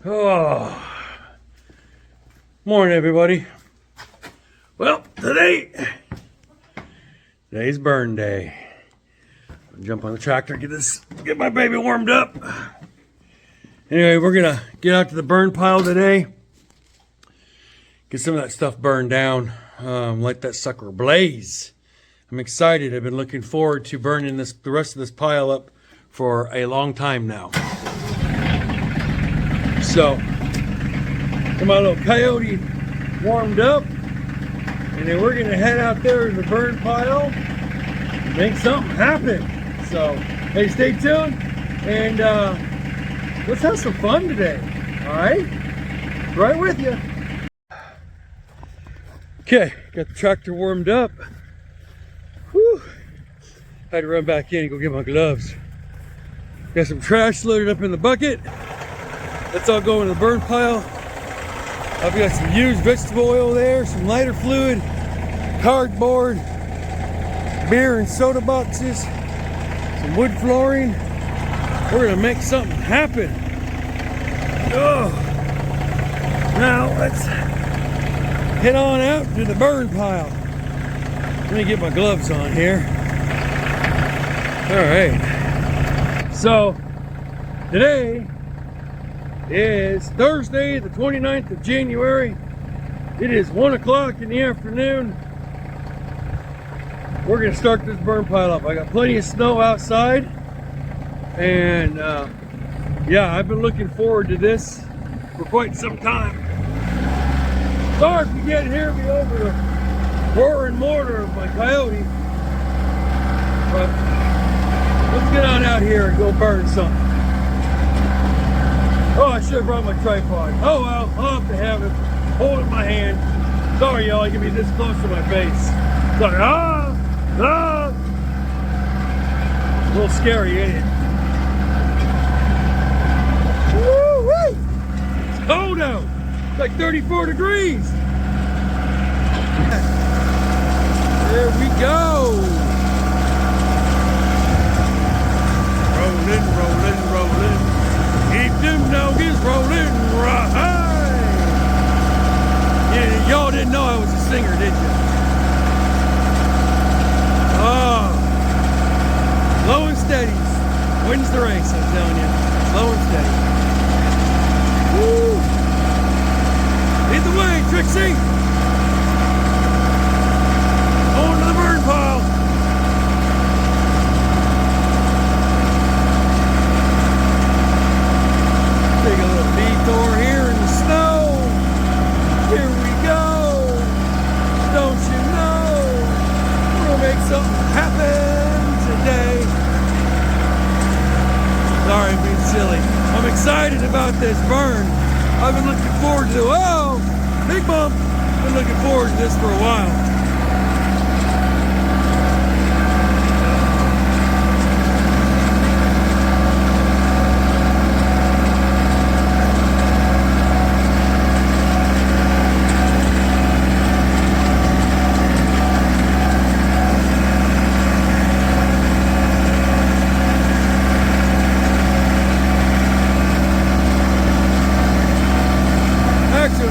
Oh, morning, everybody. Well, today's burn day. I'll jump on the tractor, get my baby warmed up. Anyway, we're gonna get out to the burn pile today. Get some of that stuff burned down. Let that sucker blaze. I'm excited. I've been looking forward to burning the rest of this pile up for a long time now. So, get my little Kioti warmed up, and then we're gonna head out there to the burn pile and make something happen. So, hey, stay tuned, and let's have some fun today. All right, right with you. Okay, got the tractor warmed up. Whew. Had to run back in and go get my gloves. Got some trash loaded up in the bucket. Let's all go into the burn pile. I've got some used vegetable oil there, some lighter fluid, cardboard, beer and soda boxes, some wood flooring. We're gonna make something happen. Oh. Now let's head on out to the burn pile. Let me get my gloves on here. All right. So today is Thursday, the 29th of January. It is 1 o'clock in the afternoon. We're gonna start this burn pile up. I got plenty of snow outside, and yeah, I've been looking forward to this for quite some time. Sorry if you can't hear me over the roar and mortar of my Kioti, but let's get on out here and go burn something. Oh, I should have brought my tripod. Oh well, I'll have to have it. Hold it in my hand. Sorry, y'all, you can be this close to my face. Sorry. A little scary, ain't it? Woo-wee! It's cold out. It's like 34 degrees. There we go. Rolling, rolling, rolling. Keep them doggies rolling right. Yeah, y'all didn't know I was a singer, did you? Oh, low and steady wins the race, I'm telling you. Low and steady. Woo! Lead the way, Trixie. On to the burn pile. Take a little detour here in the snow. Here we go. Don't you know? We're gonna make something happen today. Sorry, I'm being silly. I'm excited about this burn. I've been looking forward to, oh, big bump. Been looking forward to this for a while.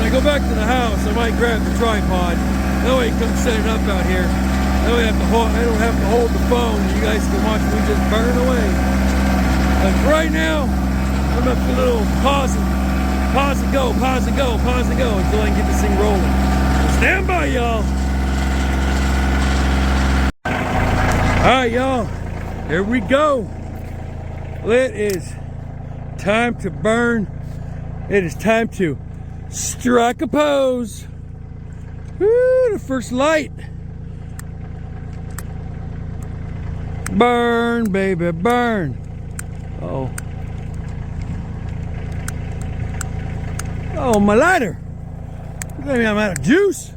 Go back to the house, I might grab the tripod. That way you come set it up out here. That way I don't have to hold the phone. You guys can watch me just burn away. But right now, I'm up to a little pause and go, pause and go, pause and go until I can get this thing rolling. So stand by, y'all. Alright, y'all. Here we go. It is time to burn. It is time to strike a pose. Woo, the first light. Burn, baby, burn. Oh. Oh, my lighter. Maybe I'm out of juice.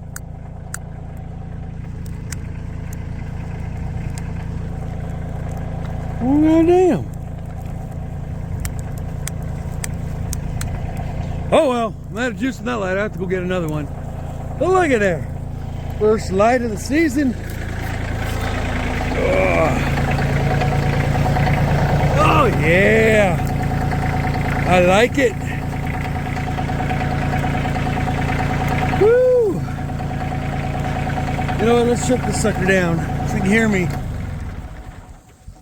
Oh, goddamn. Oh well, I'm out of juice in that light. I have to go get another one. But look at there. First light of the season. Oh yeah. I like it. You know what, let's shut this sucker down so you can hear me.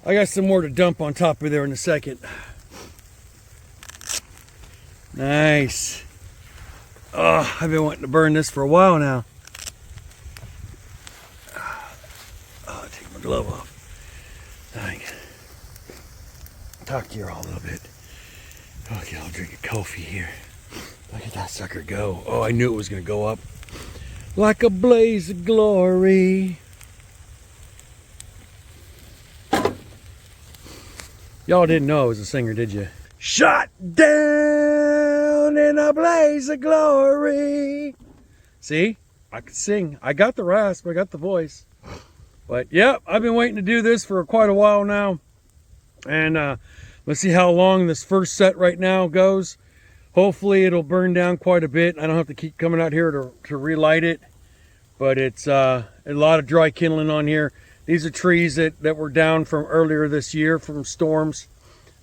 I got some more to dump on top of there in a second. Nice. Oh, I've been wanting to burn this for a while now. Oh, take my glove off. Dang. Talk to you all a little bit. Okay, I'll drink a coffee here. Look at that sucker go. Oh, I knew it was going to go up. Like a blaze of glory. Y'all didn't know I was a singer, did you? Shot down in a blaze of glory. See? I could sing. I got the rasp. I got the voice. But, yep, I've been waiting to do this for quite a while now. And let's see how long this first set right now goes. Hopefully it'll burn down quite a bit. I don't have to keep coming out here to relight it. But it's a lot of dry kindling on here. These are trees that were down from earlier this year from storms.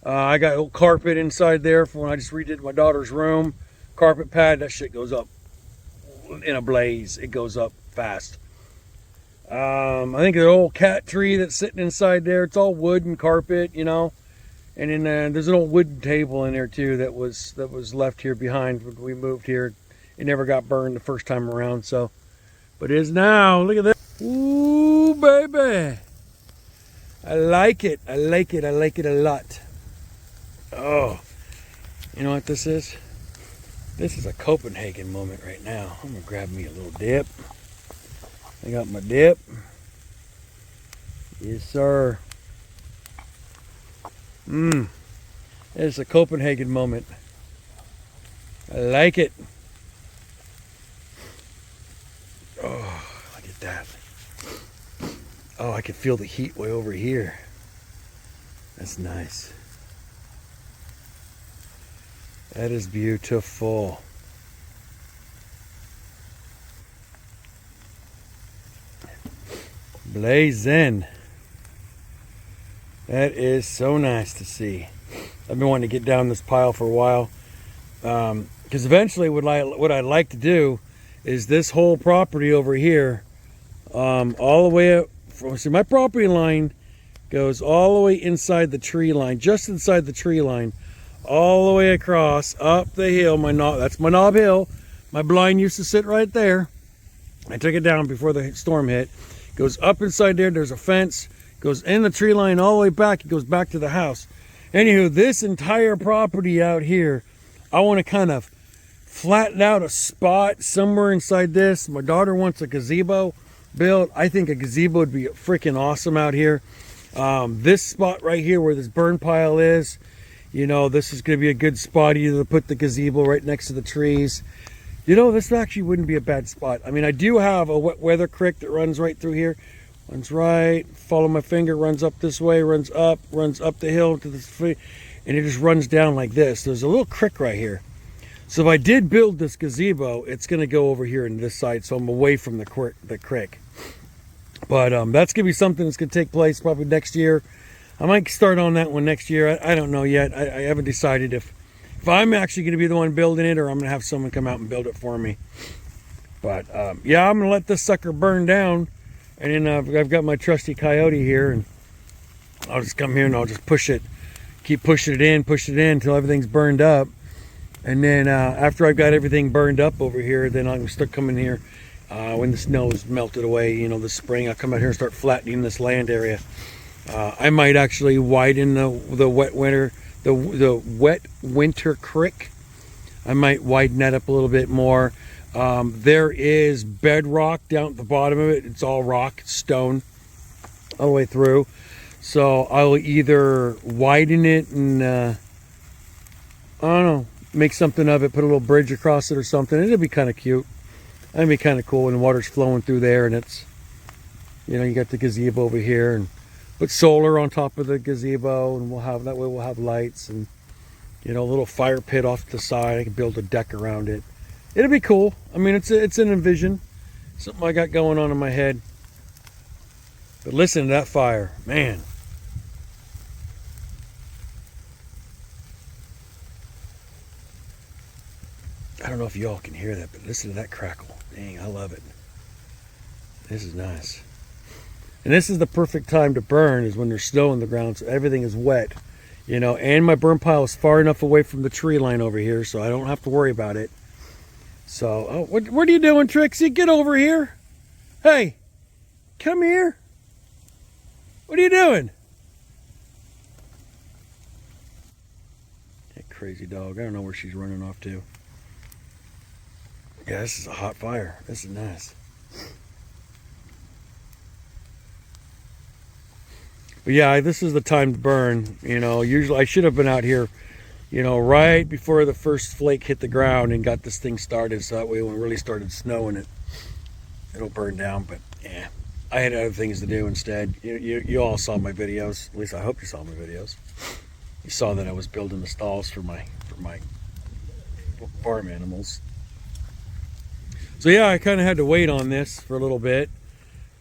I got old carpet inside there from when I just redid my daughter's room. Carpet pad, that shit goes up in a blaze. It goes up fast. I think the old cat tree that's sitting inside there, it's all wood and carpet, you know. And then there's an old wooden table in there too that was left here behind when we moved here. It never got burned the first time around, so. But it is now. Look at that. Ooh, baby. I like it. I like it. I like it a lot. Oh. You know what this is? This is a Copenhagen moment right now. I'm going to grab me a little dip. I got my dip. Yes, sir. It's a Copenhagen moment. I like it. Oh, look at that. Oh, I can feel the heat way over here. That's nice. That is beautiful. Blazing. That is so nice to see. I've been wanting to get down this pile for a while. Because eventually what I'd like to do is this whole property over here, all the way up, see my property line goes all the way inside the tree line, just inside the tree line, all the way across, up the hill, that's my knob hill. My blind used to sit right there. I took it down before the storm hit. Goes up inside there, there's a fence, goes in the tree line all the way back, it goes back to the house. Anywho, this entire property out here, I want to kind of flatten out a spot somewhere inside this. My daughter wants a gazebo built. I think a gazebo would be freaking awesome out here. This spot right here where this burn pile is, you know, this is going to be a good spot either to put the gazebo right next to the trees. You know, this actually wouldn't be a bad spot. I mean, I do have a wet weather creek that runs right through here. Runs right, follow my finger, runs up this way, runs up the hill to this, and it just runs down like this. There's a little creek right here. So if I did build this gazebo, it's going to go over here in this side, so I'm away from the creek. But that's going to be something that's going to take place probably next year. I might start on that one next year. I don't know yet. I haven't decided if I'm actually going to be the one building it or I'm going to have someone come out and build it for me. But yeah, I'm going to let this sucker burn down. And then I've got my trusty Kioti here, and I'll just come here and I'll just push it, keep pushing it in until everything's burned up. And then after I've got everything burned up over here, then I'm gonna start coming here when the snow is melted away, you know, this spring. I'll come out here and start flattening this land area. I might actually widen the wet winter creek. I might widen that up a little bit more. There is bedrock down at the bottom of it. It's all rock, stone, all the way through. So I'll either widen it and, I don't know, make something of it, put a little bridge across it or something. It'll be kind of cute. It'll be kind of cool when the water's flowing through there and it's, you know, you got the gazebo over here and put solar on top of the gazebo and that way we'll have lights and, you know, a little fire pit off to the side. I can build a deck around it. It'll be cool. I mean, it's an envision. Something I got going on in my head. But listen to that fire. Man. I don't know if y'all can hear that, but listen to that crackle. Dang, I love it. This is nice. And this is the perfect time to burn, is when there's snow on the ground, so everything is wet. You know, and my burn pile is far enough away from the tree line over here, so I don't have to worry about it. So, oh, what are you doing, Trixie? Get over here. Hey, come here. What are you doing? That crazy dog. I don't know where she's running off to. Yeah, this is a hot fire. This is nice. But yeah, this is the time to burn. You know, usually I should have been out here, you know, right before the first flake hit the ground and got this thing started, so that way when it really started snowing, it'll burn down. But yeah, I had other things to do instead. You all saw my videos. At least I hope you saw my videos. You saw that I was building the stalls for my farm animals. So yeah, I kind of had to wait on this for a little bit.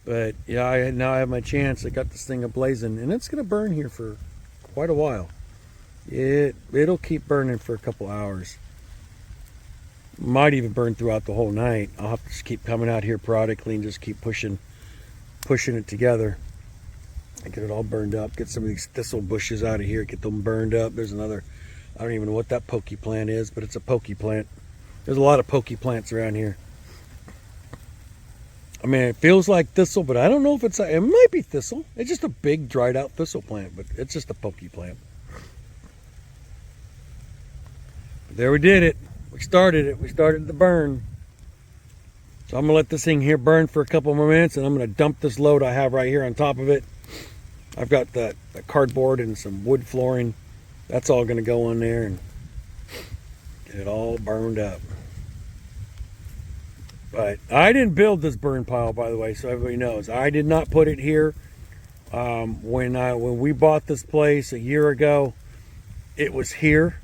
But yeah, now I have my chance. I got this thing ablazing, and it's going to burn here for quite a while. It'll keep burning for a couple hours. Might even burn throughout the whole night. I'll have to just keep coming out here periodically and just keep pushing it together and get it all burned up. Get some of these thistle bushes out of here, get them burned up. There's another, I don't even know what that pokey plant is, but it's a pokey plant. There's a lot of pokey plants around here. I mean, it feels like thistle, but I don't know if it might be thistle. It's just a big dried out thistle plant, but it's just a pokey plant. But there we did it. We started it. We started the burn. So I'm going to let this thing here burn for a couple more minutes, and I'm going to dump this load I have right here on top of it. I've got the cardboard and some wood flooring. That's all going to go on there and get it all burned up. But I didn't build this burn pile, by the way, so everybody knows. I did not put it here. When we bought this place a year ago, it was here.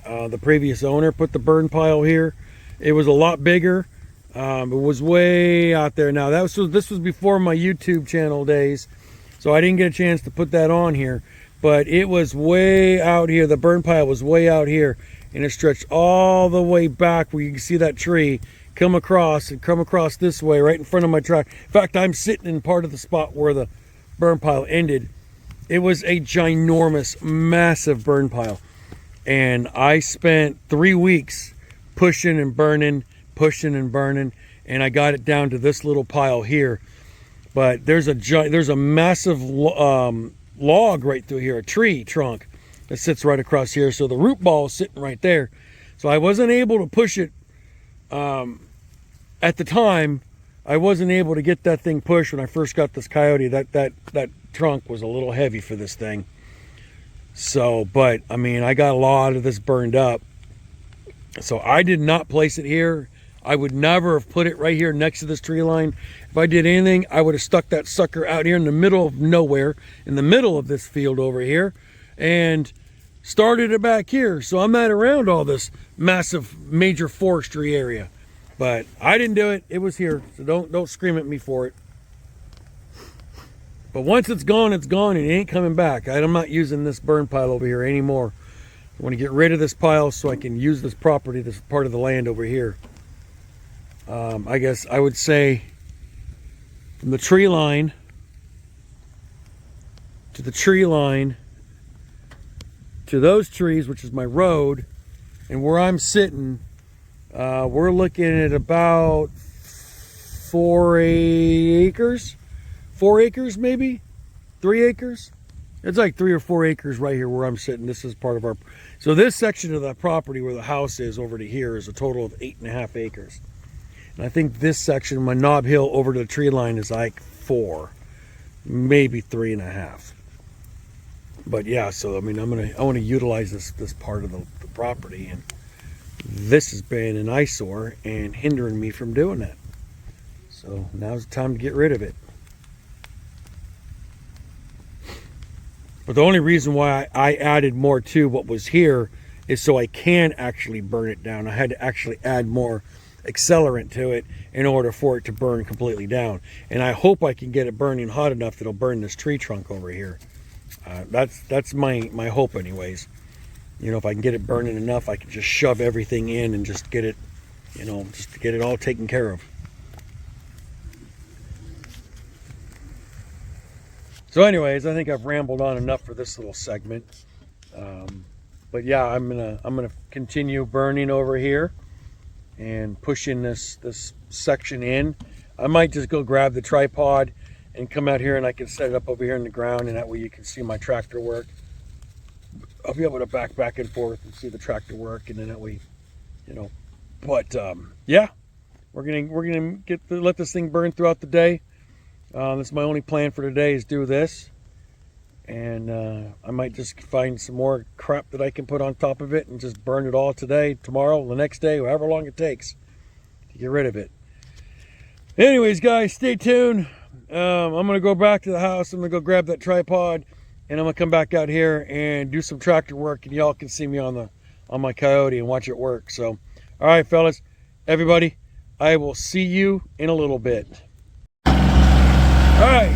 The previous owner put the burn pile here. It was a lot bigger. It was way out there. Now this was before my YouTube channel days, so I didn't get a chance to put that on here. But it was way out here. The burn pile was way out here, and it stretched all the way back where you can see that tree come across this way right in front of my truck. In fact, I'm sitting in part of the spot where the burn pile ended. It was a ginormous, massive burn pile, and I spent 3 weeks pushing and burning, and I got it down to this little pile here. But there's a massive log right through here, a tree trunk that sits right across here, so the root ball is sitting right there. So I wasn't able to push it. At the time, I wasn't able to get that thing pushed when I first got this Kioti. That trunk was a little heavy for this thing. So, but I mean, I got a lot of this burned up. So I did not place it here. I would never have put it right here next to this tree line. If I did anything, I would have stuck that sucker out here in the middle of nowhere, in the middle of this field over here, and started it back here. So I'm not around all this massive major forestry area. But I didn't do it. It was here. So don't scream at me for it. But once it's gone, and it ain't coming back. I'm not using this burn pile over here anymore. I want to get rid of this pile so I can use this property, this part of the land over here. I guess I would say from the tree line to the tree line to those trees, which is my road, and where I'm sitting, we're looking at about 4 acres. 4 acres, maybe 3 acres. It's like 3 or 4 acres right here where I'm sitting. This is part of our, so this section of the property where the house is over to here is a total of 8.5 acres. And I think this section, my knob hill over to the tree line, is like 4, maybe 3.5. But yeah, so I mean, I want to utilize this part of the property, and this has been an eyesore and hindering me from doing that. So now's the time to get rid of it. But the only reason why I added more to what was here is so I can actually burn it down. I had to actually add more accelerant to it in order for it to burn completely down. And I hope I can get it burning hot enough that it'll burn this tree trunk over here. That's my hope anyways. You know, if I can get it burning enough, I can just shove everything in and just get it, you know, just to get it all taken care of. So anyways, I think I've rambled on enough for this little segment. But yeah, I'm gonna continue burning over here and pushing this section in. I might just go grab the tripod and come out here, and I can set it up over here in the ground, and that way you can see my tractor work. I'll be able to back and forth and see the tractor work, and then that way, you know. But yeah, we're gonna let this thing burn throughout the day. This is my only plan for today, is do this, and I might just find some more crap that I can put on top of it and just burn it all today, tomorrow, the next day, however long it takes to get rid of it. Anyways, guys, stay tuned. I'm gonna go back to the house. I'm gonna go grab that tripod, and I'm gonna come back out here and do some tractor work, and y'all can see me on my Kioti and watch it work. So, all right, fellas, everybody, I will see you in a little bit. All right,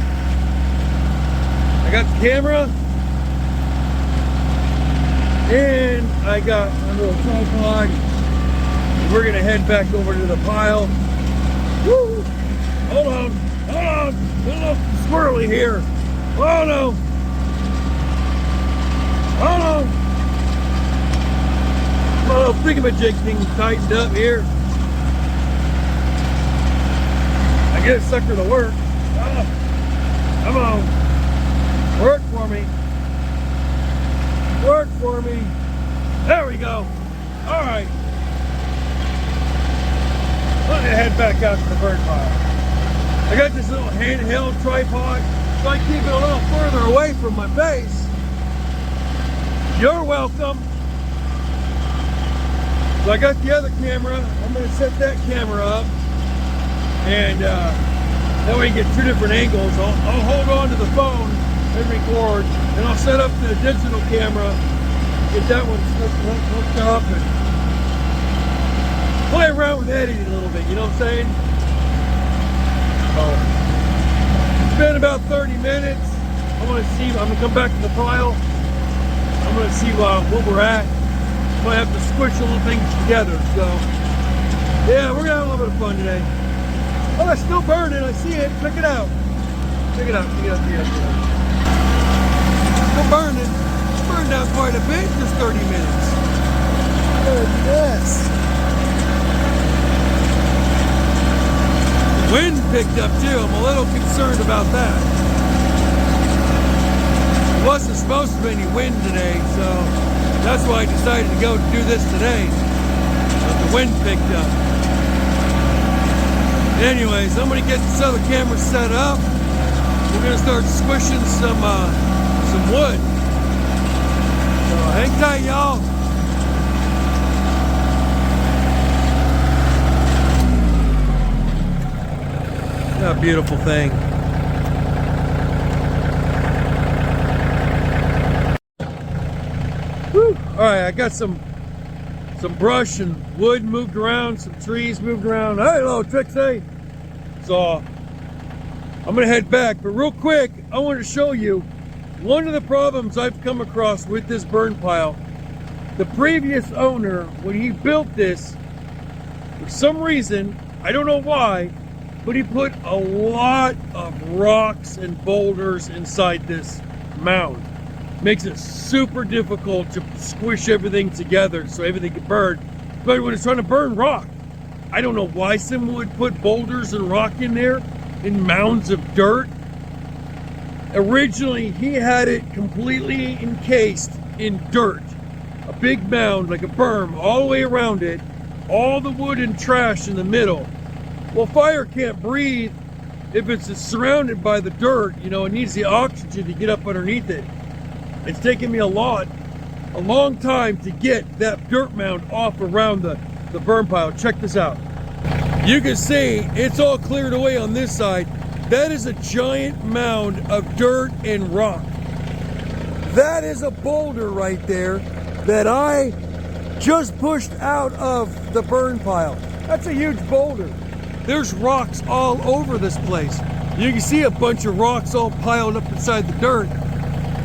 I got the camera, and I got my little tripod. We're gonna head back over to the pile. Woo! Hold on, a little squirrely here. Oh no! Oh no! My little thingamajig thing tightened up here. I get a sucker to work. Oh, come on. Work for me. Work for me. There we go. All right. Let me head back out to the bird pile. I got this little handheld tripod, so I keep it a little further away from my face. You're welcome. So I got the other camera. I'm going to set that camera up, and that way you get two different angles. I'll hold on to the phone and record, and I'll set up the digital camera, get that one hooked up, and play around with editing a little bit, you know what I'm saying? It's been about 30 minutes. I'm gonna come back to the pile. I'm gonna see what we're at. Might have to squish the little things together. So yeah, we're gonna have a little bit of fun today. Oh, it's still burning. I see it. Check it out. Check it out. Check it out. Check it out. Still burning. It's burned down quite a bit in just 30 minutes. Yes. Wind picked up too. I'm a little concerned about that. There wasn't supposed to be any wind today, so that's why I decided to go do this today. But the wind picked up. Anyways, I'm gonna get this other camera set up. We're gonna start squishing some wood. So hang tight, y'all. A beautiful thing. Whew. All right, I got some brush and wood moved around, some trees moved around. Hey, hello, Trixie. So I'm gonna head back, but real quick, I want to show you one of the problems I've come across with this burn pile. The previous owner, when he built this, for some reason, I don't know why, but he put a lot of rocks and boulders inside this mound. Makes it super difficult to squish everything together so everything can burn. But when it's trying to burn rock, I don't know why someone would put boulders and rock in there, in mounds of dirt. Originally, he had it completely encased in dirt. A big mound, like a berm, all the way around it. All the wood and trash in the middle. Well, fire can't breathe if it's surrounded by the dirt. You know, it needs the oxygen to get up underneath it. It's taken me a long time to get that dirt mound off around the burn pile. Check this out. You can see it's all cleared away on this side. That is a giant mound of dirt and rock. That is a boulder right there that I just pushed out of the burn pile. That's a huge boulder. There's rocks all over this place. You can see a bunch of rocks all piled up inside the dirt.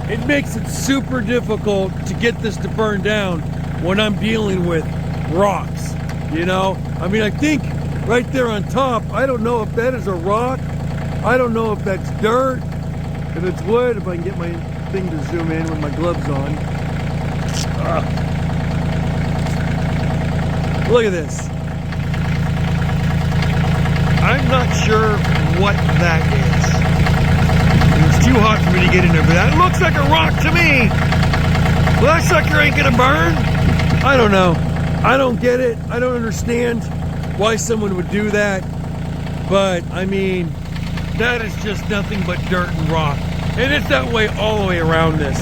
It makes it super difficult to get this to burn down when I'm dealing with rocks, you know? I mean, I think right there on top, I don't know if that is a rock. I don't know if that's dirt. If it's wood, if I can get my thing to zoom in with my gloves on. Look at this. I'm not sure what that is. It's too hot for me to get in there, but that looks like a rock to me. Well, that sucker ain't gonna burn. I don't know. I don't get it. I don't understand why someone would do that. But, I mean, that is just nothing but dirt and rock. And it's that way all the way around this.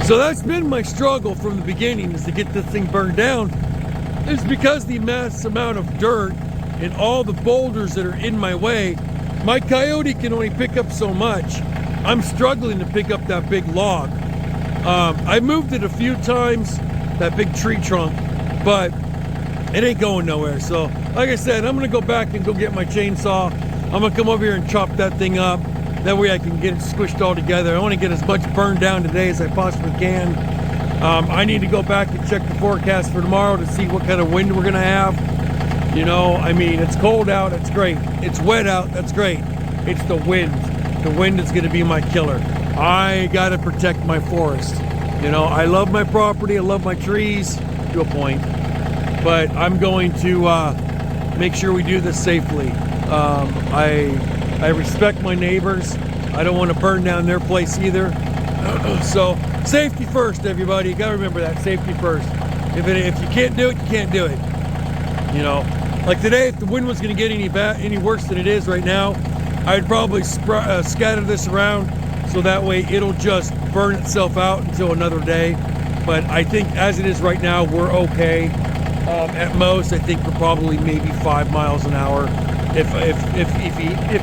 So that's been my struggle from the beginning, is to get this thing burned down. It's because the mass amount of dirt and all the boulders that are in my way, my Kioti can only pick up so much. I'm struggling to pick up that big log. I moved it a few times, that big tree trunk, but it ain't going nowhere. So, like I said, I'm gonna go back and go get my chainsaw. I'm gonna come over here and chop that thing up. That way I can get it squished all together. I want to get as much burned down today as I possibly can. I need to go back and check the forecast for tomorrow to see what kind of wind we're gonna have. You know, I mean, it's cold out, that's great. It's wet out, that's great. It's the wind. The wind is gonna be my killer. I gotta protect my forest. You know, I love my property, I love my trees to a point, but I'm going to make sure we do this safely. I respect my neighbors. I don't want to burn down their place either. So safety first, everybody. You gotta remember that, safety first. If you can't do it, you can't do it. You know, like today, if the wind was going to get any worse than it is right now, I'd probably scatter this around so that way it'll just burn itself out until another day. But I think as it is right now, we're okay. At most, I think we're probably maybe 5 miles an hour, if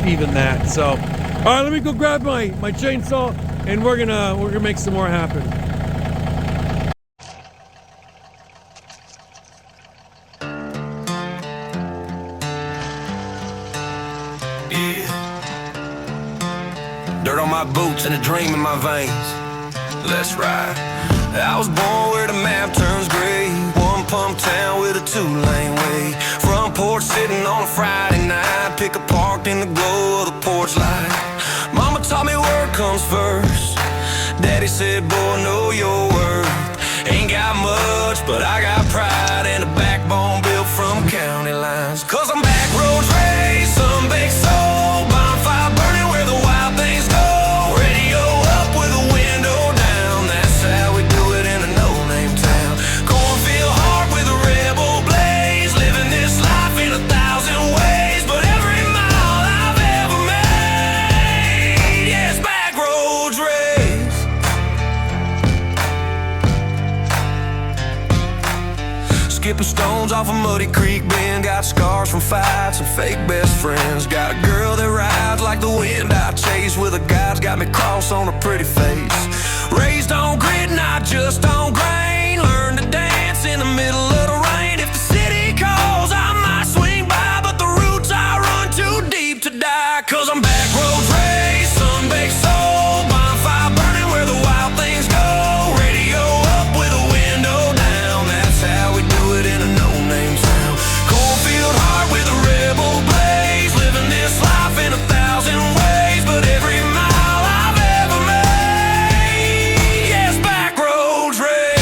even that. So, all right, let me go grab my chainsaw, and we're gonna make some more happen. Dirt on my boots and a dream in my veins. Let's ride. I was born where the map turns gray. One pump town with a 2-lane way. Front porch sitting on a Friday night. Pick a parked in the glow of the porch light. Mama taught me work comes first. Daddy said, boy, know your worth. Ain't got much, but I got pride and a backbone built from county lines. Cause I'm back roads raised, some big soul. Bonfire burning where the wild things go. Radio up with the window down. That's how we do it in a no-name town. Cornfield heart with a rebel blaze. Living this life in 1,000 ways. But every mile I've ever made, yes, back roads raised. Skipping stones off a muddy creek bend. Got scars from fights and fake best friends. Got a girl that rides like the wind I chase. With a guy's got me cross on a pretty face. Raised on grit, not just on grain. Learned to dance in the middle of the rain. If the city calls, I might swing by, but the roots I run too deep to die. Cause I'm back roads raised, sun-baked soul. Bonfire burning where the wild things go. Radio up with a window down. That's how we do it in a no-name town. Cornfield heart with a rebel blaze. Living this life in 1,000 ways. But every mile I've ever made, yes, back roads raised.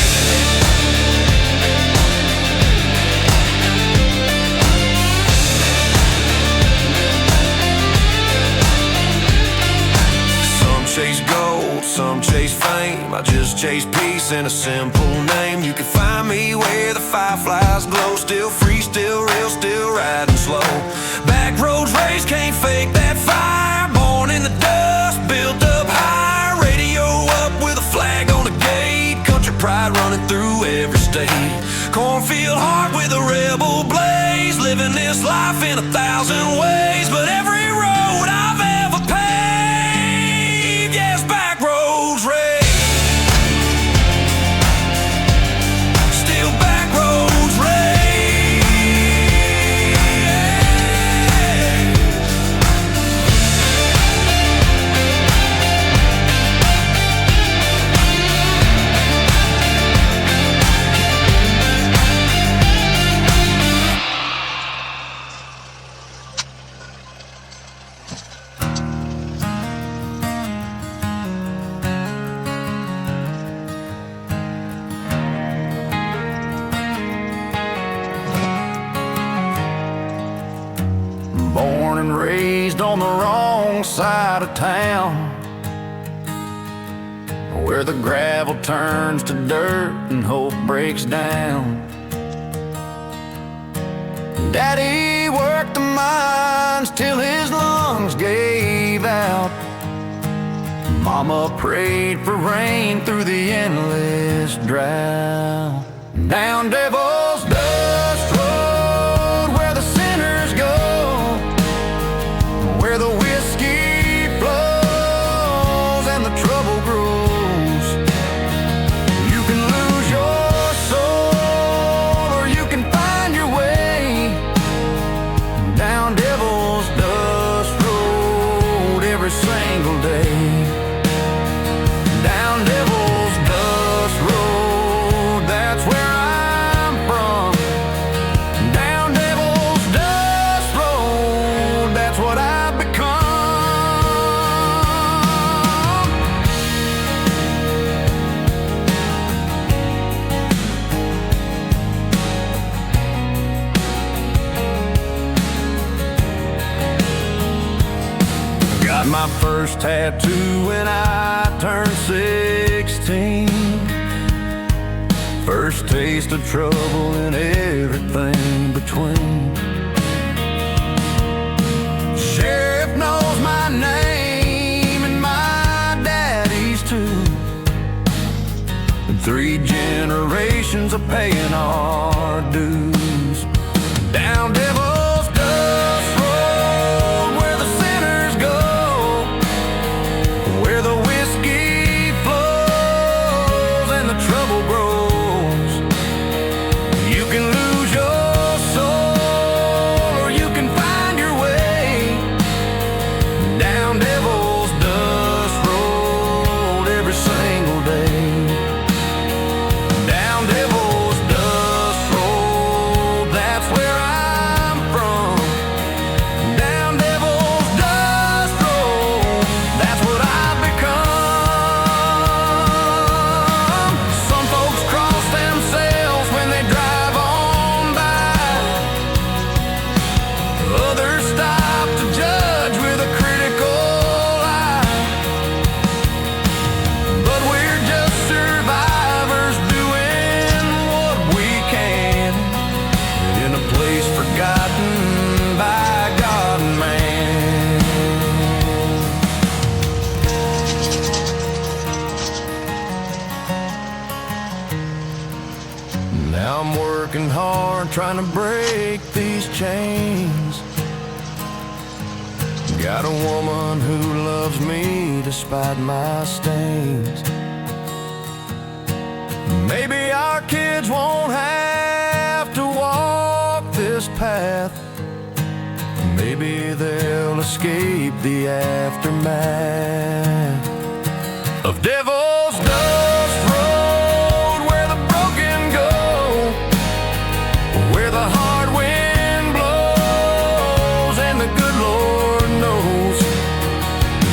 Some chase gold, some chase fame. I just chase peace in a simple name. You can find me where the fireflies glow. Still free, still real, still riding slow. Back roads raised, can't fake that fire. Born in the dust, built up high. Radio up with a flag on the gate. Country pride running through every state. Cornfield heart with a rebel blaze. Living this life in 1,000 ways. But every road I've ever paved, yes, back roads raised. Still back roads raised. born and raised on the wrong side of town, where the gravel turns to dirt and hope breaks down. Daddy worked the mines till his lungs gave out. Mama prayed for rain through the endless drought. Down Devil's Dust Road, where the sinners go, where the whiskey flows and the trouble grows. You can lose your soul or you can find your way. Down Devil's Dust Road every single day. Down Devil's Dust Road, that's where I'm from. Down Devil's Dust Road, that's what I've become. Got my first tattoo when I turned 16. First taste of trouble and everything between. Sheriff knows my name and my daddy's too. And 3 generations of paying our dues. Down Devil's Dust Road, where the sinners go, where the whiskey flows and the trouble grows. You can lose your soul or you can find your way. Down Devil's Dust Road every single day. Down Devil's Dust Road, that's where I'm from. Down Devil's Dust Road, that's what I've become. Some folks cross themselves when they drive on by. Others stop to judge with a critical eye. But we're just survivors doing what we can in a place forgotten by God and man. Now I'm working hard trying to break these chains. Got a woman who loves me despite my stains. Maybe our kids won't have to walk this path. Maybe they'll escape the aftermath of Devil's Dust Road, where the broken go, where the hard wind blows and the good Lord knows.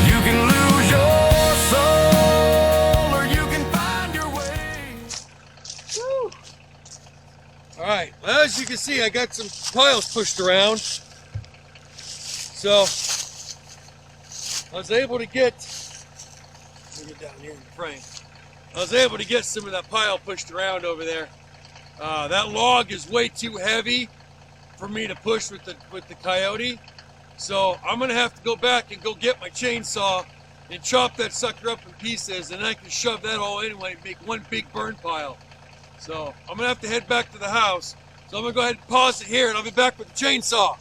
You can lose your soul or you can find your way. All right, well, as you can see, I got some piles pushed around. So I was able to get, let me get down here in the frame. I was able to get some of that pile pushed around over there. That log is way too heavy for me to push with the Kioti. So I'm gonna have to go back and go get my chainsaw and chop that sucker up in pieces, and I can shove that all anyway and make one big burn pile. So I'm gonna have to head back to the house. So I'm gonna go ahead and pause it here and I'll be back with the chainsaw.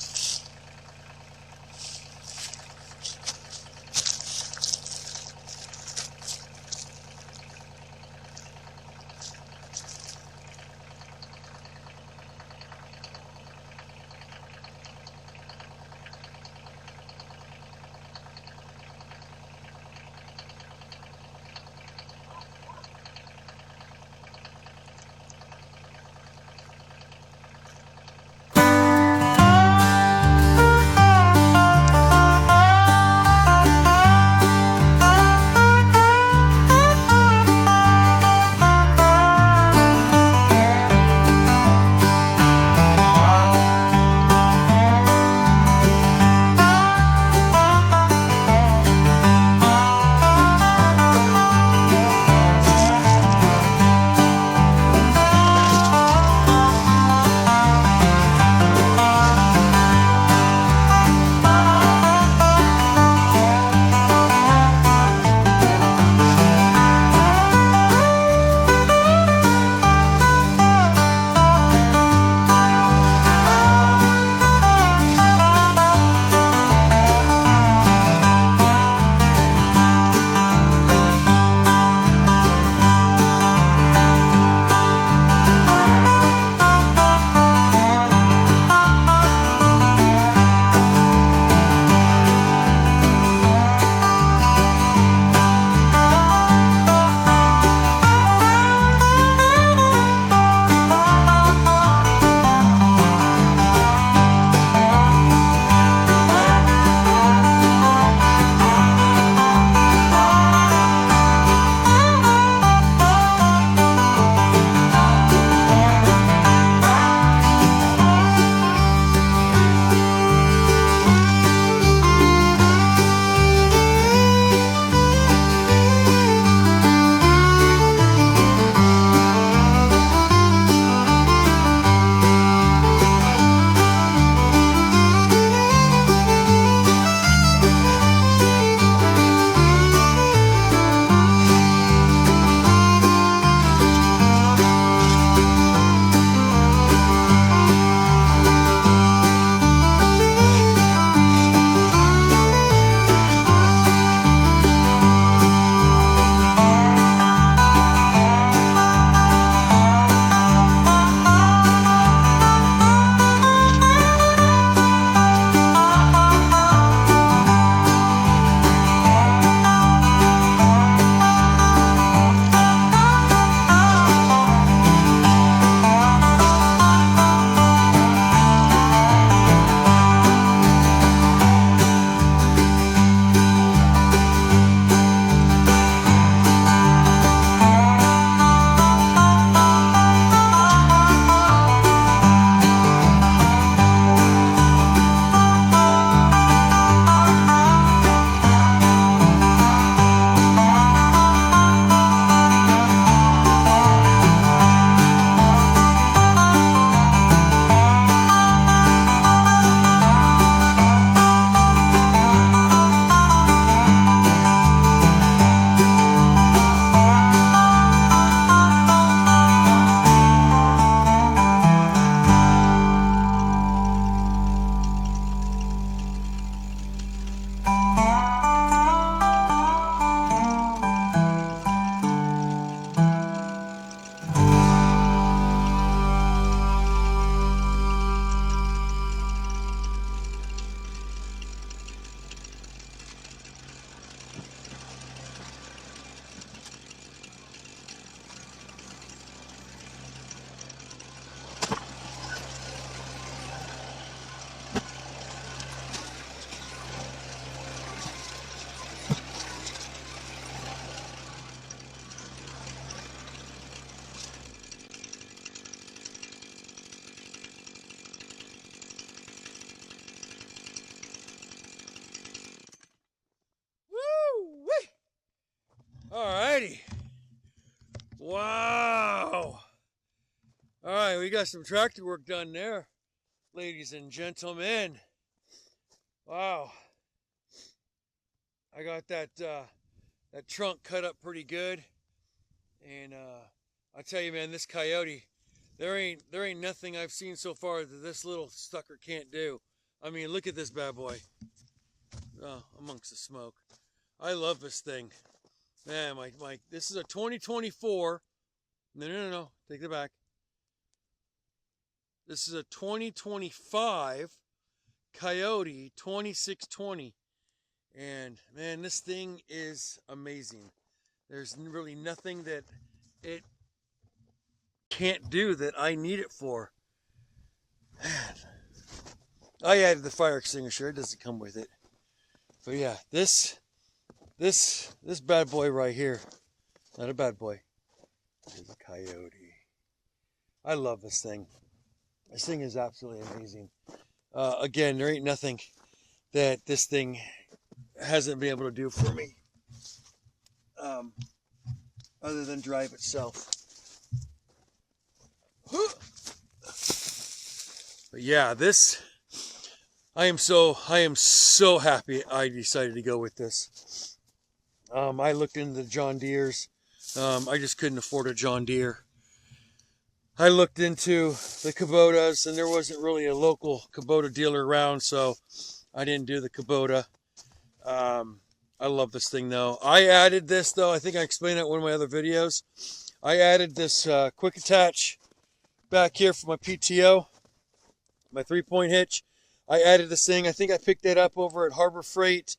got some tractor work done there, ladies and gentlemen. Wow. I got that trunk cut up pretty good. And I tell you, man, this Kioti, there ain't nothing I've seen so far that this little sucker can't do. I mean, look at this bad boy. Oh, amongst the smoke. I love this thing. Man, this is a 2024. No. Take it back. This is a 2025 Kioti 2620. And man, this thing is amazing. There's really nothing that it can't do that I need it for. Man. I added the fire extinguisher. It doesn't come with it. But yeah, this bad boy right here. Not a bad boy. It's a Kioti. I love this thing. This thing is absolutely amazing. Again, there ain't nothing that this thing hasn't been able to do for me. Other than drive itself. But yeah, I am so happy I decided to go with this. I looked into the John Deere's. I just couldn't afford a John Deere. I looked into the Kubotas, and there wasn't really a local Kubota dealer around, so I didn't do the Kubota. I love this thing though. I added this though. I think I explained it in one of my other videos. I added this quick attach back here for my PTO, my 3-point hitch. I added this thing. I think I picked that up over at Harbor Freight.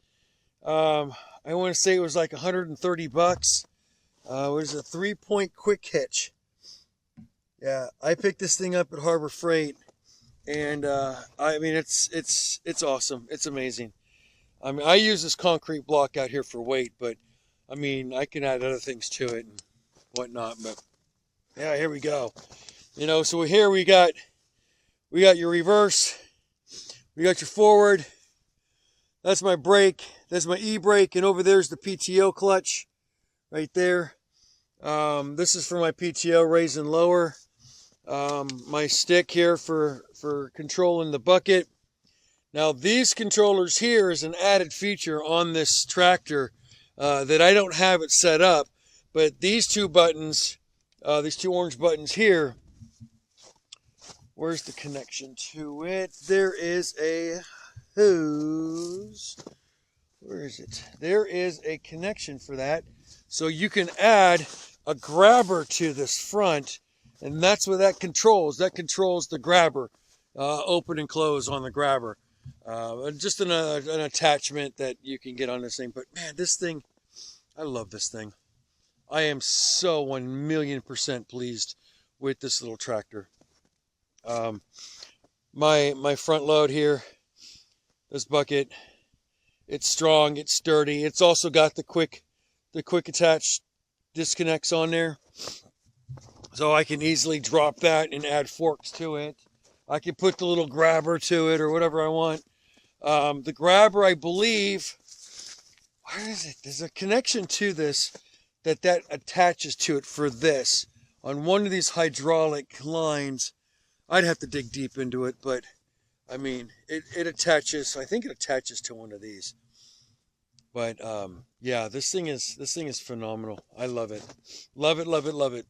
I want to say it was like 130 bucks. It was a 3-point quick hitch. Yeah, I picked this thing up at Harbor Freight, and I mean it's awesome. It's amazing. I mean, I use this concrete block out here for weight, but I mean I can add other things to it and whatnot. But yeah, here we go. You know, so here we got your reverse, we got your forward. That's my brake. That's my e-brake, and over there's the PTO clutch, right there. This is for my PTO, raise and lower. My stick here for controlling the bucket. Now these controllers here is an added feature on this tractor that I don't have it set up, but these two buttons, these two orange buttons here, where's the connection to it? There is a hose. Where is it? There is a connection for that. So you can add a grabber to this front, and that's what that controls. That controls the grabber, open and close on the grabber. Just an attachment that you can get on this thing. But man, this thing, I love this thing. I am so 1,000,000% pleased with this little tractor. My front load here, this bucket, it's strong, it's sturdy. It's also got the quick attach disconnects on there, so I can easily drop that and add forks to it. I can put the little grabber to it or whatever I want. The grabber, I believe, where is it? There's a connection to this that attaches to it for this on one of these hydraulic lines. I'd have to dig deep into it, but I mean, it attaches. I think it attaches to one of these. But yeah, this thing is phenomenal. I love it. Love it, love it, love it.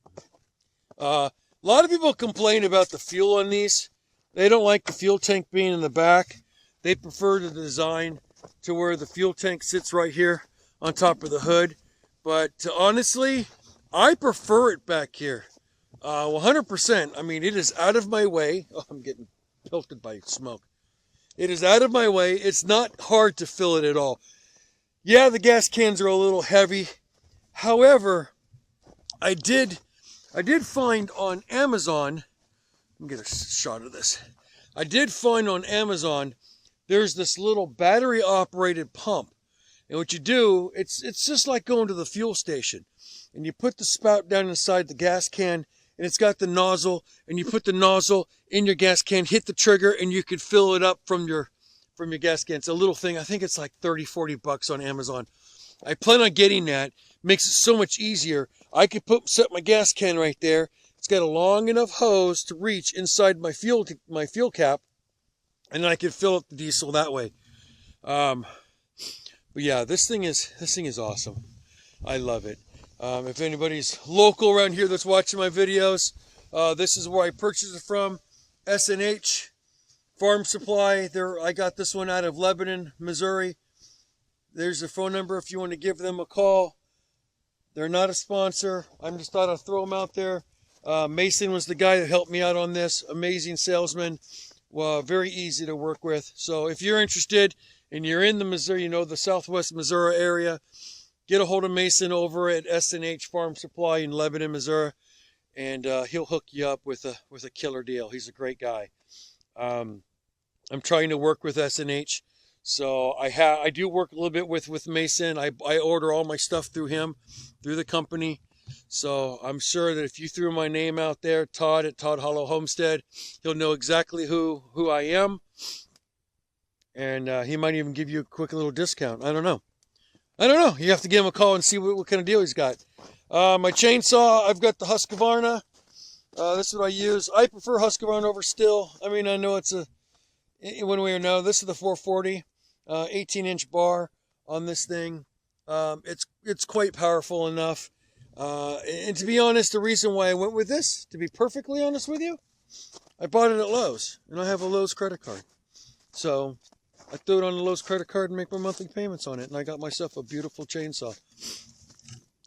A lot of people complain about the fuel on these. They don't like the fuel tank being in the back. They prefer the design to where the fuel tank sits right here on top of the hood. But honestly, I prefer it back here. 100%. I mean, it is out of my way. Oh, I'm getting pelted by smoke. It is out of my way. It's not hard to fill it at all. Yeah, the gas cans are a little heavy. However, I did find on Amazon, let me get a shot of this. I did find on Amazon, there's this little battery operated pump. And what you do, it's just like going to the fuel station. And you put the spout down inside the gas can, and it's got the nozzle, and you put the nozzle in your gas can, hit the trigger, and you can fill it up from your gas can. It's a little thing. I think it's like 30-40 bucks on Amazon. I plan on getting that. Makes it so much easier. I could set my gas can right there, It's got a long enough hose to reach inside my fuel cap, and then I can fill up the diesel that way. But yeah, this thing is awesome. I love it. If anybody's local around here that's watching my videos, this is where I purchased it from. S&H Farm Supply. I got this one out of Lebanon, Missouri. There's a phone number if you want to give them a call. They're not a sponsor. I just thought I'd throw them out there. Mason was the guy that helped me out on this. Amazing salesman. Well, very easy to work with. So if you're interested and you're in the Missouri, the Southwest Missouri area, get a hold of Mason over at S&H Farm Supply in Lebanon, Missouri, and he'll hook you up with a killer deal. He's a great guy. I'm trying to work with S&H. So I do work a little bit with Mason. I order all my stuff through him, through the company. So I'm sure that if you threw my name out there, Todd at Todd Hollow Homestead, he'll know exactly who I am. And he might even give you a quick little discount. I don't know. You have to give him a call and see what kind of deal he's got. My chainsaw, I've got the Husqvarna. This is what I use. I prefer Husqvarna over Stihl. I mean, I know it's one way or another. This is the 440. 18-inch bar on this thing. It's quite powerful enough. And to be honest, the reason why I went with this, to be perfectly honest with you, I bought it at Lowe's, and I have a Lowe's credit card. So I threw it on the Lowe's credit card and make my monthly payments on it, and I got myself a beautiful chainsaw.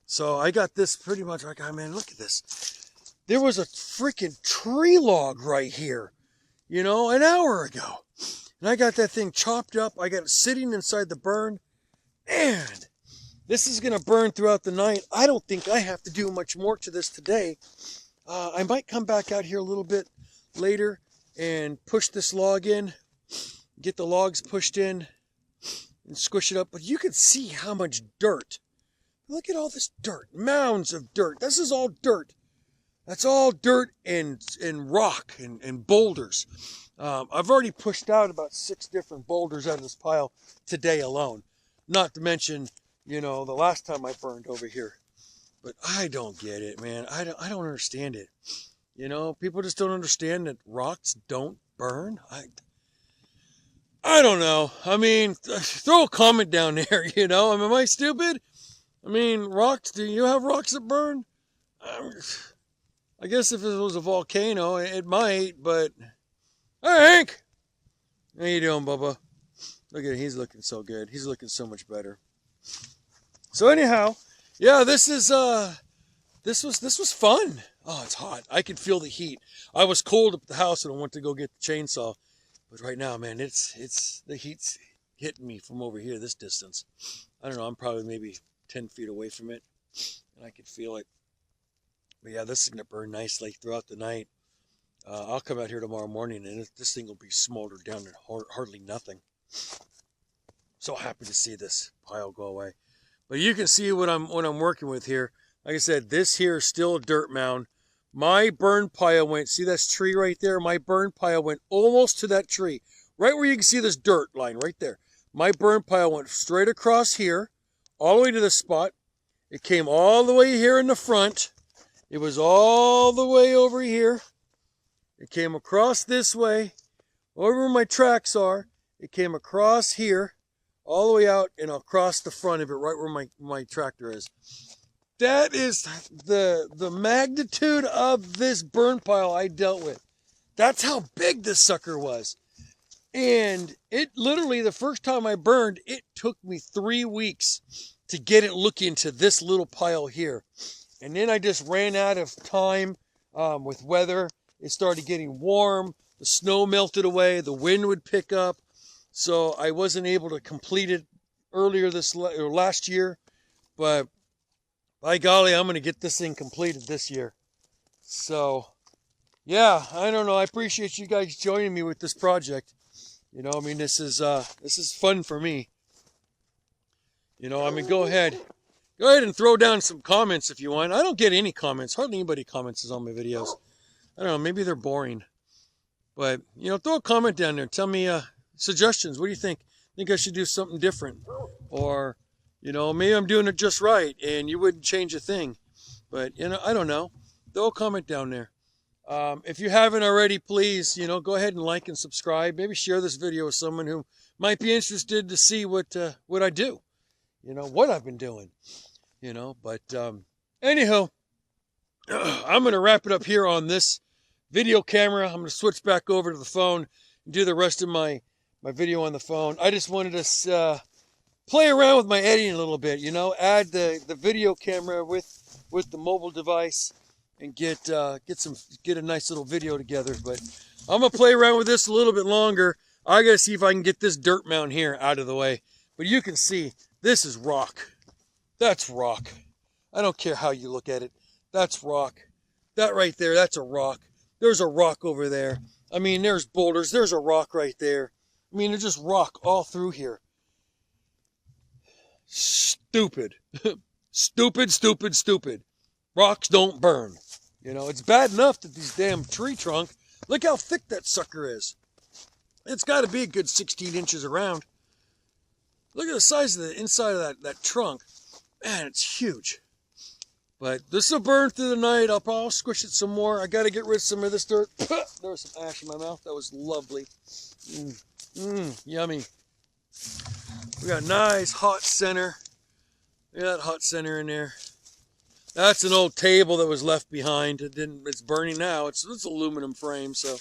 So I got this pretty much like, oh man, look at this. There was a freaking tree log right here, an hour ago. And I got that thing chopped up. I got it sitting inside the burn. And this is going to burn throughout the night. I don't think I have to do much more to this today. I might come back out here a little bit later and push this log in. Get the logs pushed in and squish it up. But you can see how much dirt. Look at all this dirt. Mounds of dirt. This is all dirt. That's all dirt and rock and boulders. I've already pushed out about 6 different boulders out of this pile today alone. Not to mention, the last time I burned over here. But I don't get it, man. I don't understand it. People just don't understand that rocks don't burn. I don't know. I mean, throw a comment down there, am I stupid? I mean, rocks, do you have rocks that burn? I guess if it was a volcano, it might, but... Hey, Hank! How you doing, Bubba? Look at him. He's looking so good. He's looking so much better. So anyhow, yeah, this was fun. Oh, it's hot. I could feel the heat. I was cold at the house and I went to go get the chainsaw. But right now, man, it's the heat's hitting me from over here, this distance. I don't know. I'm probably maybe 10 feet away from it, and I could feel it. But yeah, this is going to burn nicely throughout the night. I'll come out here tomorrow morning, and this thing will be smoldered down to hardly nothing. So happy to see this pile go away. But you can see what I'm working with here. Like I said, this here is still a dirt mound. My burn pile went, see that tree right there? My burn pile went almost to that tree. Right where you can see this dirt line right there. My burn pile went straight across here, all the way to this spot. It came all the way here in the front. It was all the way over here. It came across this way, over where my tracks are. It came across here, all the way out, and across the front of it, right where my tractor is. That is the magnitude of this burn pile I dealt with. That's how big this sucker was. And it literally, the first time I burned, it took me 3 weeks to get it looking to this little pile here. And then I just ran out of time with weather. It started getting warm. The snow melted away. The wind would pick up. So I wasn't able to complete it earlier last year. But by golly, I'm going to get this thing completed this year. So, yeah, I don't know. I appreciate you guys joining me with this project. I mean, this is fun for me. I mean, go ahead and throw down some comments if you want. I don't get any comments. Hardly anybody comments on my videos. I don't know, maybe they're boring. But, throw a comment down there. Tell me suggestions. What do you think? Think I should do something different? Or, maybe I'm doing it just right and you wouldn't change a thing. But, I don't know. throw a comment down there. If you haven't already, please, go ahead and like and subscribe. Maybe share this video with someone who might be interested to see what I do, what I've been doing, But anyhow, I'm going to wrap it up here on this video camera. I'm going to switch back over to the phone and do the rest of my video on the phone. I just wanted to play around with my editing a little bit, add the video camera with the mobile device and get a nice little video together. But I'm gonna play around with this a little bit longer. I gotta see if I can get this dirt mound here out of the way. But you can see this is rock. That's rock. I don't care how you look at it. That's rock. That right there, that's a rock. There's a rock over there. I mean, there's boulders. There's a rock right there. I mean, there's just rock all through here. Stupid. Stupid, stupid, stupid. Rocks don't burn. It's bad enough that these damn tree trunk, look how thick that sucker is. It's got to be a good 16 inches around. Look at the size of the inside of that trunk. Man, it's huge. But this will burn through the night. I'll squish it some more. I got to get rid of some of this dirt. There was some ash in my mouth. That was lovely. Yummy. We got a nice hot center. Look at that hot center in there. That's an old table that was left behind. It's burning now. It's aluminum frame, so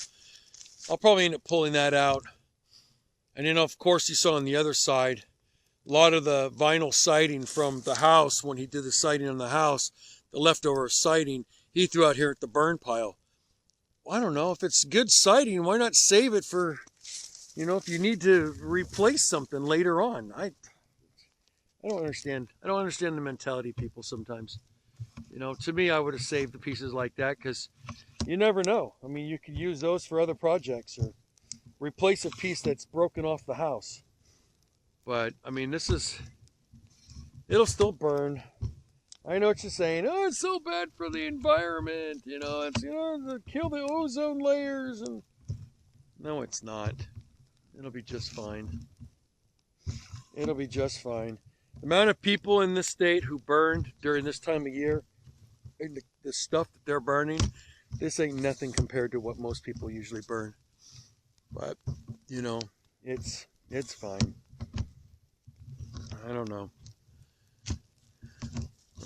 I'll probably end up pulling that out. And then, of course, you saw on the other side, a lot of the vinyl siding from the house, when he did the siding on the house, the leftover siding, he threw out here at the burn pile. Well, I don't know. If it's good siding, why not save it for, if you need to replace something later on? I don't understand. I don't understand the mentality of people sometimes. To me, I would have saved the pieces like that because you never know. I mean, you could use those for other projects or replace a piece that's broken off the house. But, I mean, it'll still burn. I know what you're saying. Oh, it's so bad for the environment. It's, to kill the ozone layers. And no, it's not. It'll be just fine. It'll be just fine. The amount of people in this state who burned during this time of year, and the stuff that they're burning, this ain't nothing compared to what most people usually burn. But, it's fine. I don't know.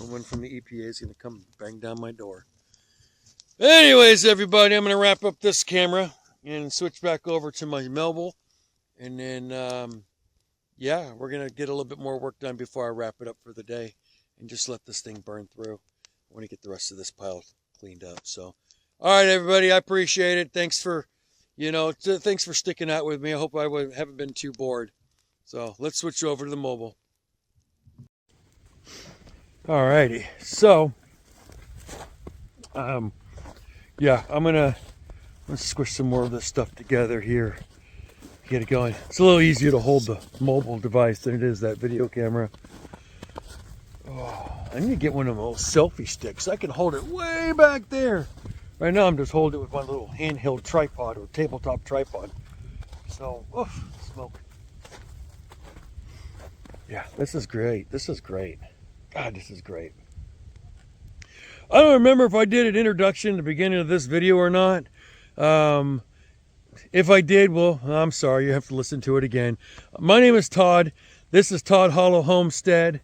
No one from the EPA is going to come bang down my door. Anyways, everybody, I'm going to wrap up this camera and switch back over to my mobile. And then, yeah, we're going to get a little bit more work done before I wrap it up for the day and just let this thing burn through. I want to get the rest of this pile cleaned up. So, all right, everybody, I appreciate it. Thanks for, thanks for sticking out with me. I hope I haven't been too bored. So let's switch over to the mobile. All righty. So, yeah, let's squish some more of this stuff together here. Get it going. It's a little easier to hold the mobile device than it is that video camera. Oh, I need to get one of those selfie sticks. I can hold it way back there. Right now I'm just holding it with my little handheld tripod or tabletop tripod. So, oof, smoke. Yeah, this is great. This is great. God, this is great. I don't remember if I did an introduction at the beginning of this video or not. If I did, well, I'm sorry. You have to listen to it again. My name is Todd. This is Todd Hollow Homestead.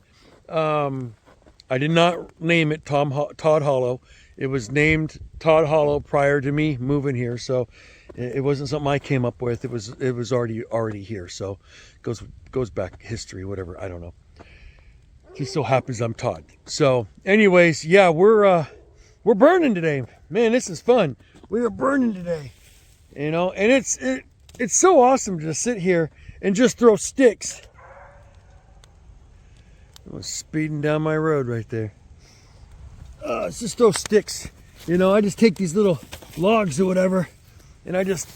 I did not name it Todd Hollow. It was named Todd Hollow prior to me moving here, so it wasn't something I came up with. It was already here, so it goes back history, whatever. I don't know. It just so happens I'm Todd. So, anyways, yeah, we're burning today, man. This is fun. We are burning today. And it's so awesome to sit here and just throw sticks. I was speeding down my road right there. Let's just throw sticks. I just take these little logs or whatever, and I just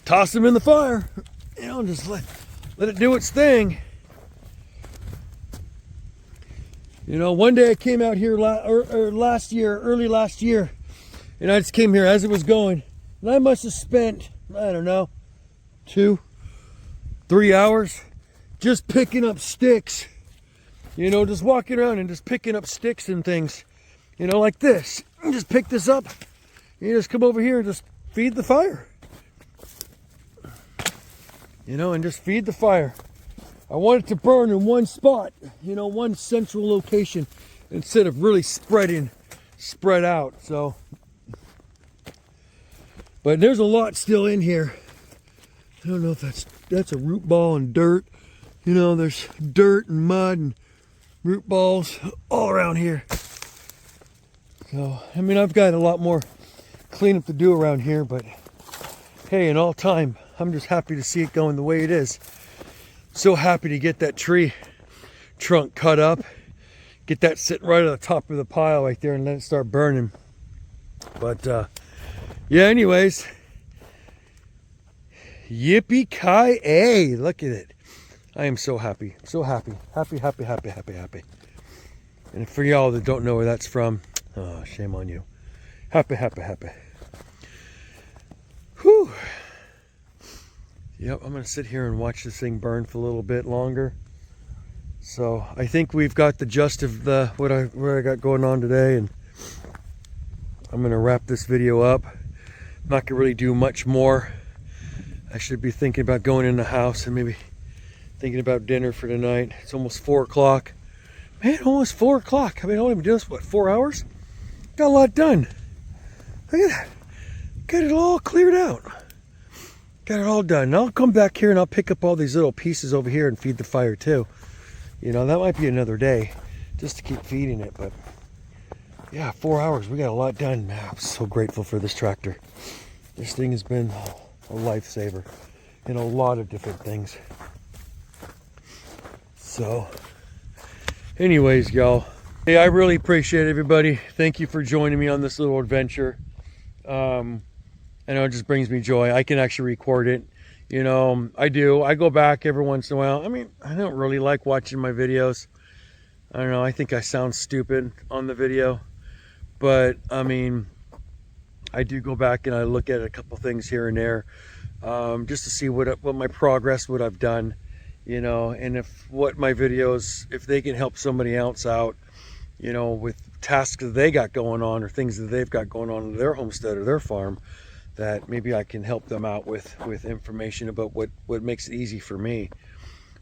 toss them in the fire. Just let it do its thing. One day I came out here early last year, and I just came here as it was going. And I must have spent, I don't know, 2-3 hours just picking up sticks. Just walking around and just picking up sticks and things. You know, like this. You just pick this up. You just come over here and just feed the fire. You know, and just feed the fire. I want it to burn in one spot, you know, one central location, instead of really spread out. So, but there's a lot still in here. I don't know if that's a root ball and dirt. You know, there's dirt and mud and root balls all around here. So, I mean, I've got a lot more cleanup to do around here, but hey, in all time, I'm just happy to see it going the way it is. So happy to get that tree trunk cut up, get that sitting right at the top of the pile right there and let it start burning. But yeah, anyways, yippee-ki-yay, look at it. I am so happy, so happy, happy, happy, happy, happy, happy. And for y'all that don't know where that's from, oh, shame on you. Happy, happy, happy. Whew. Yep, I'm gonna sit here and watch this thing burn for a little bit longer. So I think we've got the gist of what I got going on today, and I'm gonna wrap this video up. I'm not gonna really do much more. I should be thinking about going in the house and maybe thinking about dinner for tonight. It's almost 4 o'clock. Man, almost 4 o'clock. I mean, I only been doing this, what, 4 hours? Got a lot done. Look at that. Got it all cleared out. Got it all done. And I'll come back here and I'll pick up all these little pieces over here and feed the fire too. You know, that might be another day just to keep feeding it. But yeah, 4 hours. We got a lot done. Man, I'm so grateful for this tractor. This thing has been a lifesaver in a lot of different things. So anyways, y'all, hey, I really appreciate everybody. Thank you for joining me on this little adventure. I know it just brings me joy. I can actually record it. You know, I do. I go back every once in a while. I mean, I don't really like watching my videos. I don't know. I think I sound stupid on the video. But, I mean, I do go back and I look at a couple things here and there. Just to see what my progress, what I've done. You know, and if my videos, if they can help somebody else out, you know, with tasks that they got going on or things that they've got going on in their homestead or their farm, that maybe I can help them out with information about what makes it easy for me.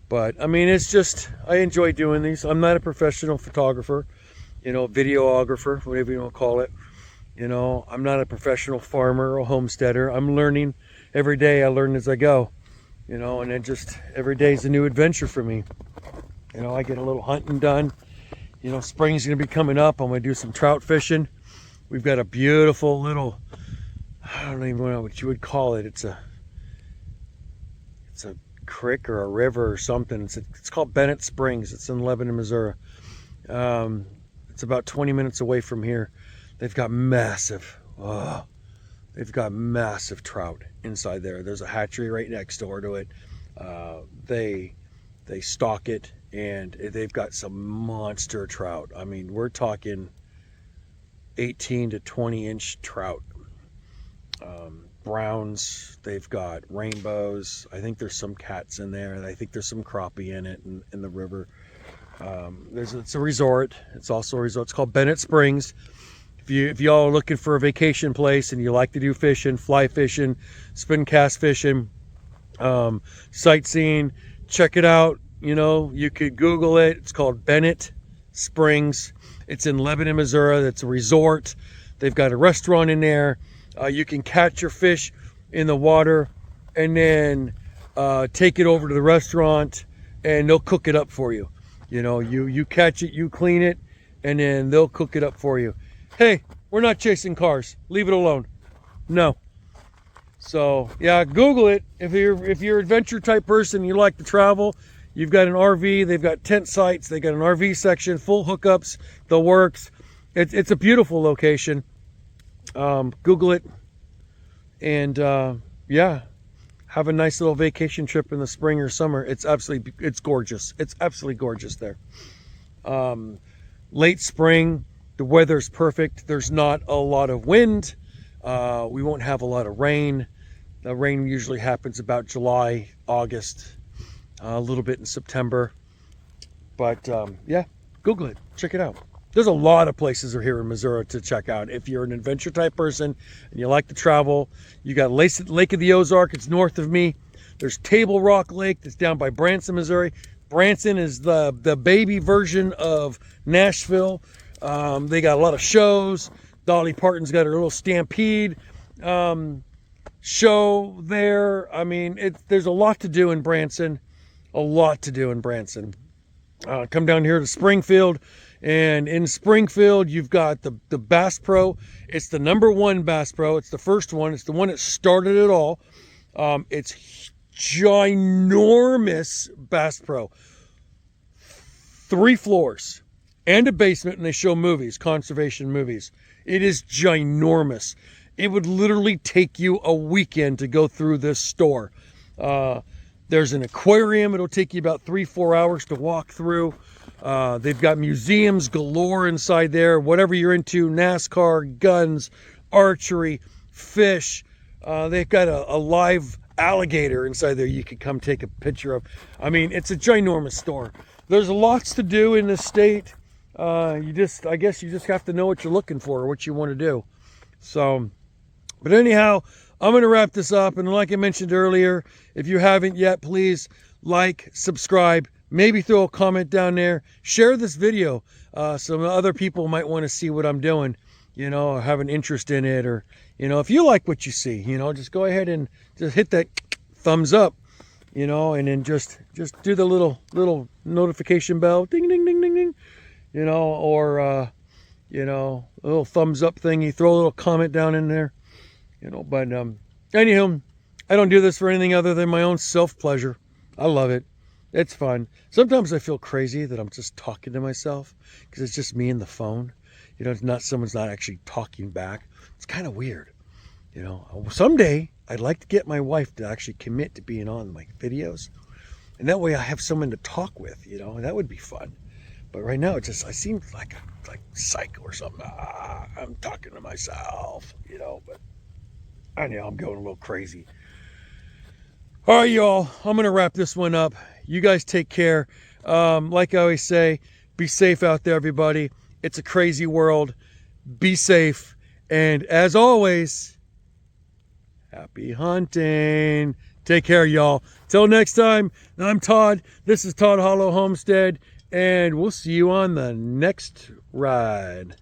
But I mean, it's just, I enjoy doing these. I'm not a professional photographer, you know, videographer, whatever you want to call it. You know, I'm not a professional farmer or homesteader. I'm learning every day. I learn as I go, you know, and it just, every day is a new adventure for me. You know, I get a little hunting done. You know, spring's gonna be coming up. I'm gonna do some trout fishing. We've got a beautiful little, I don't even know what you would call it. It's a creek or a river or something. It's called Bennett Springs. It's in Lebanon, Missouri. It's about 20 minutes away from here. They've got massive trout inside there. There's a hatchery right next door to it. They stock it, and they've got some monster trout. I mean, we're talking 18 to 20 inch trout. Browns, they've got rainbows. I think there's some cats in there. I think there's some crappie in it in the river. It's a resort. It's also a resort. It's called Bennett Springs. If y'all are looking for a vacation place and you like to do fishing, fly fishing, spin cast fishing, sightseeing, check it out. You know, you could Google it. It's called Bennett Springs. It's in Lebanon, Missouri. It's a resort. They've got a restaurant in there. You can catch your fish in the water and then take it over to the restaurant and they'll cook it up for you. You know, you catch it, you clean it, and then they'll cook it up for you. Hey, we're not chasing cars. Leave it alone. No. So yeah, Google it. If you're an adventure type person, you like to travel, you've got an RV, they've got tent sites, they got an RV section, full hookups, the works. It's a beautiful location. Google it, and yeah, have a nice little vacation trip in the spring or summer. It's gorgeous. It's absolutely gorgeous there. Late spring, the weather's perfect. There's not a lot of wind. We won't have a lot of rain. The rain usually happens about July, August, a little bit in September. But yeah, Google it, check it out. There's a lot of places here in Missouri to check out. If you're an adventure type person and you like to travel, you got Lake of the Ozark, it's north of me. There's Table Rock Lake that's down by Branson, Missouri. Branson is the baby version of Nashville. They got a lot of shows. Dolly Parton's got her little Stampede show there. I mean, there's a lot to do in Branson. A lot to do in Branson. Come down here to Springfield. And in Springfield, you've got the Bass Pro. It's the #1 Bass Pro. It's the first one. It's the one that started it all. It's ginormous Bass Pro. 3 floors and a basement, and they show movies, conservation movies. It is ginormous. It would literally take you a weekend to go through this store. There's an aquarium. It'll take you about 3-4 hours to walk through. They've got museums galore inside there. Whatever you're into, NASCAR, guns, archery, fish. They've got a live alligator inside there you could come take a picture of. I mean, it's a ginormous store. There's lots to do in this state. I guess you just have to know what you're looking for or what you want to do. So, but anyhow, I'm going to wrap this up. And like I mentioned earlier, if you haven't yet, please like, subscribe, maybe throw a comment down there, share this video. Some other people might want to see what I'm doing, you know, or have an interest in it, or, you know, if you like what you see, you know, just go ahead and just hit that thumbs up, you know, and then just do the little notification bell, ding, ding, ding, ding, ding, you know, or, you know, a little thumbs up thing. You throw a little comment down in there, you know, but, anywho, I don't do this for anything other than my own self-pleasure. I love it. It's fun. Sometimes I feel crazy that I'm just talking to myself because it's just me and the phone. You know, someone's not actually talking back. It's kind of weird. You know, someday I'd like to get my wife to actually commit to being on my videos. And that way I have someone to talk with, you know, and that would be fun. But right now, I seem like psycho or something. I'm talking to myself, you know, but I know I'm going a little crazy. All right, y'all, I'm going to wrap this one up. You guys take care. Like I always say, be safe out there, everybody. It's a crazy world. Be safe. And as always, happy hunting. Take care, y'all. Till next time, I'm Todd. This is Todd Hollow Homestead, and we'll see you on the next ride.